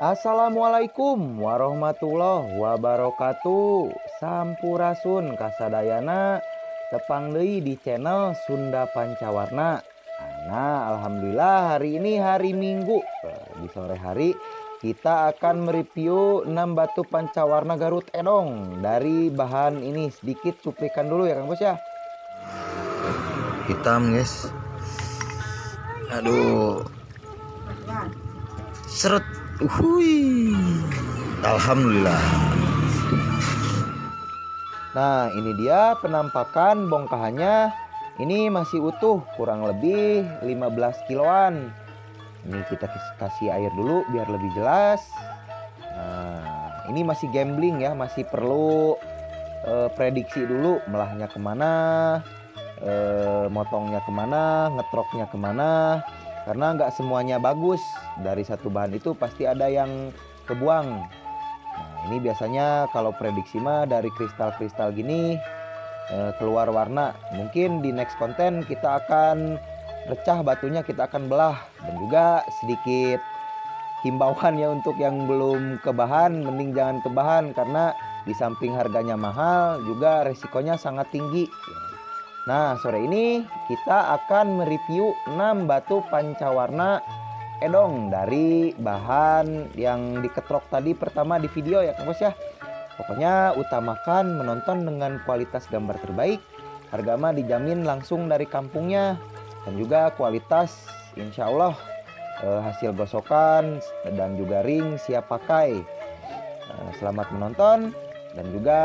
Assalamualaikum warahmatullahi wabarakatuh. Sampurasun kasadayana tepang deui di channel Sunda Pancawarna. Nah, alhamdulillah hari ini hari Minggu. Di sore hari kita akan mereview 6 batu pancawarna Garut Edong. Dari bahan ini sedikit cuplikan dulu ya Kang Bos ya. Hitam guys. Aduh. Seret. Alhamdulillah. Nah, ini dia penampakan bongkahannya. Ini masih utuh, kurang lebih 15 kiloan. Ini kita kasih air dulu biar lebih jelas. Nah, ini masih gambling ya, masih perlu prediksi dulu melahnya kemana, motongnya kemana, ngetroknya kemana. Karena nggak semuanya bagus, dari satu bahan itu pasti ada yang kebuang. Nah, ini biasanya kalau prediksi mah dari kristal-kristal gini keluar warna. Mungkin di next konten kita akan pecah batunya, kita akan belah. Dan juga sedikit himbauan ya untuk yang belum kebahan, mending jangan kebahan karena di samping harganya mahal juga resikonya sangat tinggi. Nah, sore ini kita akan mereview 6 batu pancawarna Edong dari bahan yang diketrok tadi pertama di video ya Kang Bos ya. Pokoknya utamakan menonton dengan kualitas gambar terbaik. Harga mah dijamin langsung dari kampungnya. Dan juga kualitas insya Allah hasil gosokan dan juga ring siap pakai. Selamat menonton. Dan juga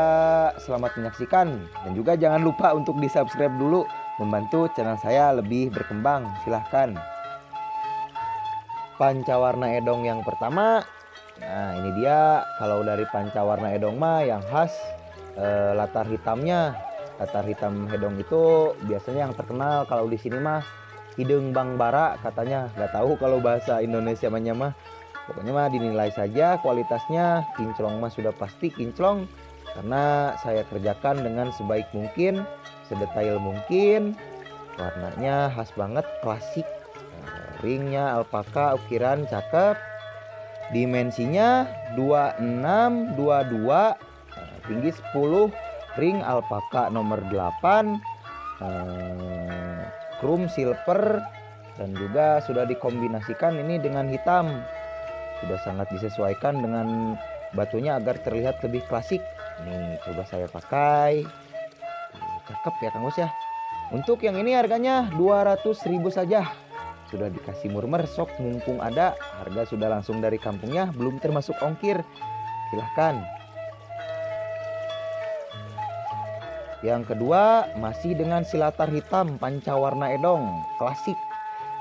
selamat menyaksikan. Dan juga jangan lupa untuk di subscribe dulu, membantu channel saya lebih berkembang. Silahkan. Pancawarna Edong yang pertama. Nah, ini dia. Kalau dari pancawarna Edong mah yang khas latar hitamnya. Latar hitam Edong itu biasanya yang terkenal kalau di sini mah hidung bang bara katanya. Gak tahu kalau bahasa Indonesia mah. Pokoknya mah dinilai saja kualitasnya. Kinclong mah sudah pasti kinclong. Karena saya kerjakan dengan sebaik mungkin, sedetail mungkin. Warnanya khas banget, klasik. Ringnya alpaka ukiran cakep. Dimensinya 26, 22, tinggi 10. Ring alpaka nomor 8. Chrome silver. Dan juga sudah dikombinasikan ini dengan hitam. Sudah sangat disesuaikan dengan batunya agar terlihat lebih klasik. Nih coba saya pakai. Cakep ya Kang Bos ya. Untuk yang ini harganya 200.000 saja. Sudah dikasih murmer sok mumpung ada. Harga sudah langsung dari kampungnya, belum termasuk ongkir. Silahkan. Yang kedua masih dengan silatar hitam pancawarna Edong klasik.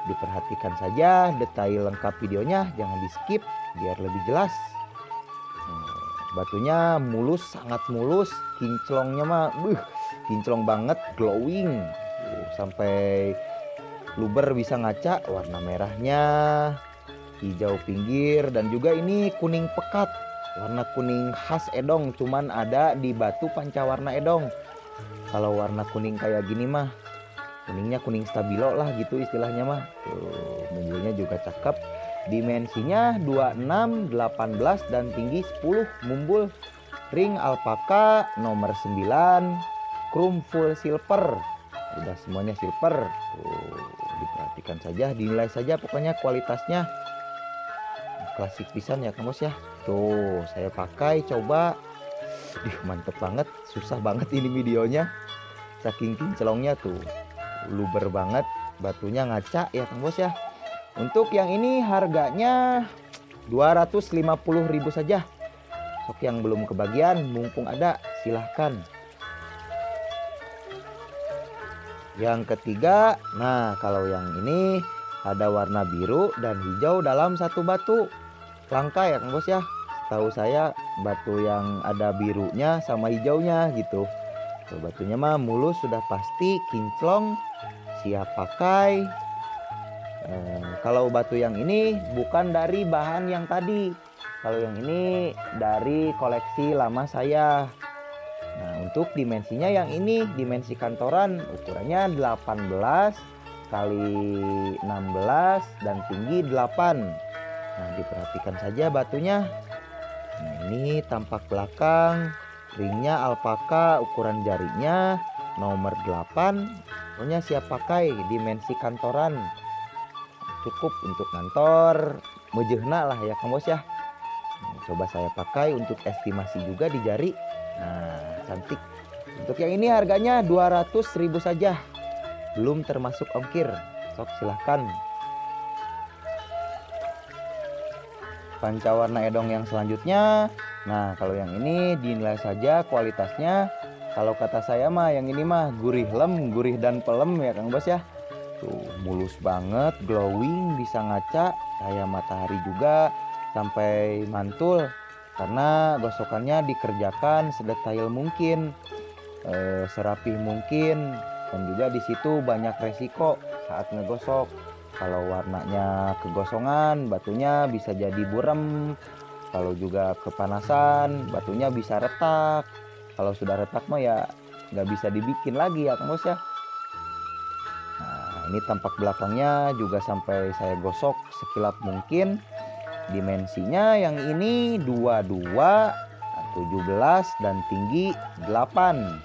Diperhatikan saja detail lengkap videonya, jangan di skip biar lebih jelas. Batunya mulus, sangat mulus. Kinclongnya mah kinclong banget, glowing. Sampai luber bisa ngaca. Warna merahnya hijau pinggir. Dan juga ini kuning pekat. Warna kuning khas Edong, cuman ada di batu pancawarna Edong. Kalau warna kuning kayak gini mah kuningnya kuning stabilo lah gitu istilahnya mah. Mumbulnya juga cakep. Dimensinya 26, 18 dan tinggi 10. Mumbul ring alpaka nomor 9. Chrome full silver. Udah semuanya silver. Diperhatikan saja, dinilai saja pokoknya kualitasnya. Klasik pisan ya Kang Bos ya. Tuh, saya pakai coba. Mantep banget, susah banget ini videonya. Saking kinclongnya tuh. Luber banget, batunya ngaca ya Kang Bos ya. Untuk yang ini harganya 250.000 saja. Sok yang belum kebagian mumpung ada silahkan. Yang ketiga, nah kalau yang ini ada warna biru dan hijau dalam satu batu. Langka ya Kang Bos ya. Tahu saya batu yang ada birunya sama hijaunya gitu. Tuh, batunya mah mulus sudah pasti, kinclong, siap pakai. Kalau batu yang ini bukan dari bahan yang tadi. Kalau yang ini dari koleksi lama saya. Nah, untuk dimensinya yang ini dimensi kantoran, ukurannya 18 kali 16 dan tinggi 8. Nah, diperhatikan saja batunya. Nah, ini tampak belakang, ringnya alpaka, ukuran jarinya nomor 8. Pokoknya siap pakai, dimensi kantoran. Cukup untuk kantor, mejehna lah ya Kang Bos ya. Nah, coba saya pakai untuk estimasi juga di jari. Nah, cantik. Untuk yang ini harganya 200.000 saja, belum termasuk ongkir. Sok silahkan. Panca warna edong yang selanjutnya. Nah, kalau yang ini dinilai saja kualitasnya. Kalau kata saya mah yang ini mah gurih lem, gurih dan pelem ya Kang Bos ya. Tuh, mulus banget, glowing, bisa ngaca, cahaya matahari juga sampai mantul. Karena gosokannya dikerjakan sedetail mungkin, serapih mungkin, dan juga di situ banyak resiko saat ngegosok. Kalau warnanya kegosongan, batunya bisa jadi burem. Kalau juga kepanasan, batunya bisa retak. Kalau sudah retak mah ya nggak bisa dibikin lagi ya Kang Bos ya. Nah, ini tampak belakangnya juga sampai saya gosok sekilap mungkin. Dimensinya yang ini 22, 17 dan tinggi 8.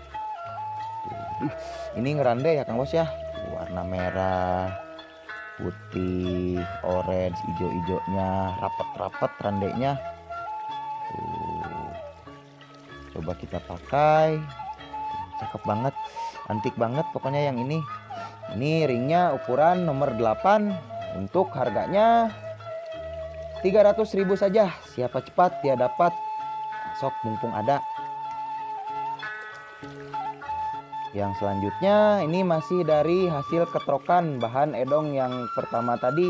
Ini ngerande ya Kang Bos ya. Warna merah, putih, orange, hijau-hijaunya rapet-rapet randenya. Coba kita pakai. Cakep banget, antik banget pokoknya yang ini. Ini ringnya ukuran nomor 8. Untuk harganya 300.000 saja. Siapa cepat dia dapat. Sok mumpung ada. Yang selanjutnya ini masih dari hasil ketrokan bahan edong yang pertama tadi.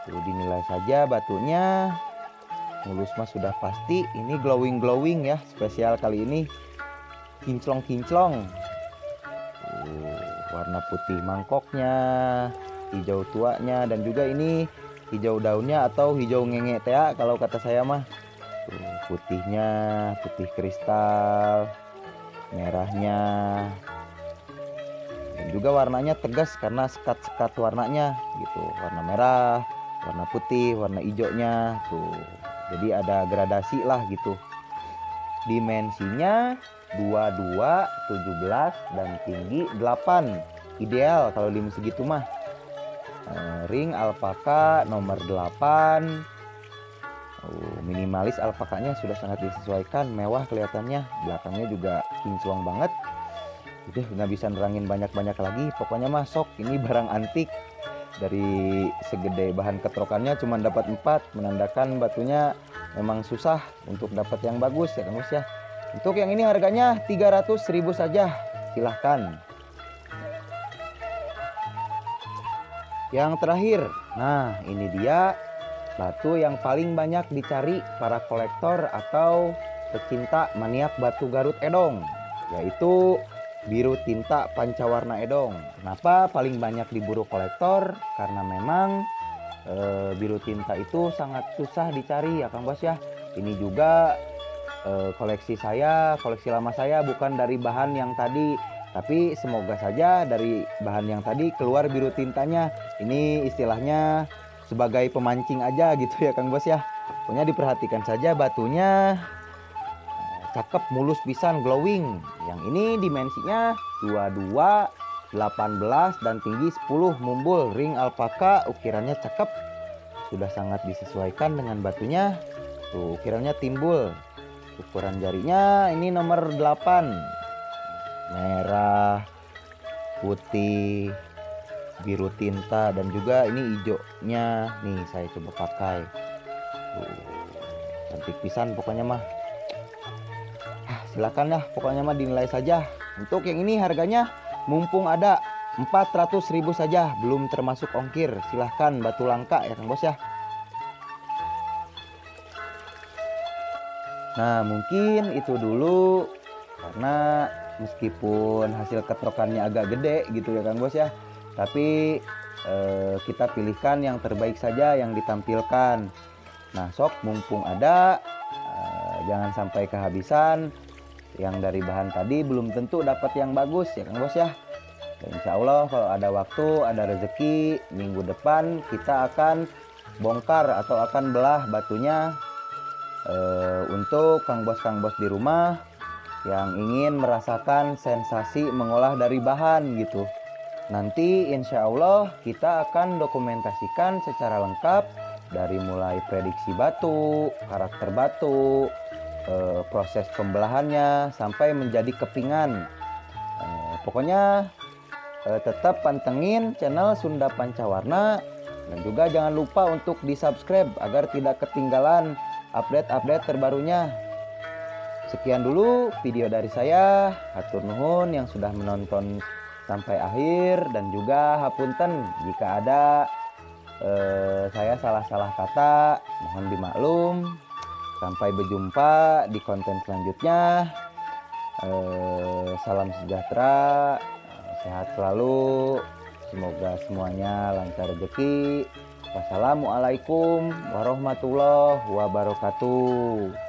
Tuh, dinilai saja batunya. Mulus mah sudah pasti. Ini glowing ya, spesial kali ini. Kinclong-kinclong. Warna putih mangkoknya, hijau tuanya, dan juga ini hijau daunnya atau hijau ngenge tea kalau kata saya mah. Tuh, putihnya putih kristal, merahnya, dan juga warnanya tegas karena sekat-sekat warnanya gitu. Warna merah, warna putih, warna hijaunya tuh. Jadi ada gradasi lah gitu. Dimensinya 22, 17 dan tinggi 8. Ideal kalau lim segitu mah. Ring alpaka nomor 8. Minimalis alpakanya sudah sangat disesuaikan, mewah kelihatannya. Belakangnya juga kinclong banget. Udah nggak bisa nerangin banyak-banyak lagi. Pokoknya masuk ini barang antik. Dari segede bahan ketrokannya cuma dapat 4, menandakan batunya memang susah untuk dapat yang bagus ya Kang Bos ya. Untuk yang ini harganya 300.000 saja. Silahkan. Yang terakhir, nah ini dia batu yang paling banyak dicari para kolektor atau pecinta maniak batu Garut Edong, yaitu biru tinta pancawarna Edong. Kenapa paling banyak diburu kolektor? Karena memang biru tinta itu sangat susah dicari ya Kang Bos ya. Ini juga koleksi lama saya bukan dari bahan yang tadi, tapi semoga saja dari bahan yang tadi keluar biru tintanya. Ini istilahnya sebagai pemancing aja gitu ya Kang Bos ya. Pokoknya diperhatikan saja batunya. Cakep, mulus pisan, glowing. Yang ini dimensinya 22, 18 dan tinggi 10, mumbul, ring alpaka, ukirannya cakep. Sudah sangat disesuaikan dengan batunya. Tuh, ukirannya timbul. Ukuran jarinya ini nomor 8. Merah, putih, biru tinta, dan juga ini hijaunya. Nih saya coba pakai. Cantik pisan pokoknya mah. Silakan ya, pokoknya mah dinilai saja. Untuk yang ini harganya mumpung ada 400.000 saja, belum termasuk ongkir. Silahkan, batu langka ya Kang Bos ya. Nah mungkin itu dulu, karena meskipun hasil ketrokannya agak gede gitu ya Kang Bos ya, tapi kita pilihkan yang terbaik saja yang ditampilkan. Nah sok mumpung ada, jangan sampai kehabisan. Yang dari bahan tadi belum tentu dapat yang bagus ya Kang Bos ya. Dan insya Allah kalau ada waktu, ada rezeki, minggu depan kita akan bongkar atau akan belah batunya untuk Kang Bos di rumah yang ingin merasakan sensasi mengolah dari bahan gitu. Nanti insya Allah kita akan dokumentasikan secara lengkap dari mulai prediksi batu, karakter batu, proses pembelahannya sampai menjadi kepingan. Pokoknya tetap pantengin channel Sunda Pancawarna dan juga jangan lupa untuk di subscribe agar tidak ketinggalan update-update terbarunya. Sekian dulu video dari saya. Hatur nuhun yang sudah menonton sampai akhir dan juga hapunten jika ada saya salah-salah kata, mohon dimaklum. Sampai berjumpa di konten selanjutnya. Salam sejahtera, sehat selalu. Semoga semuanya lancar rezeki. Wassalamualaikum warahmatullahi wabarakatuh.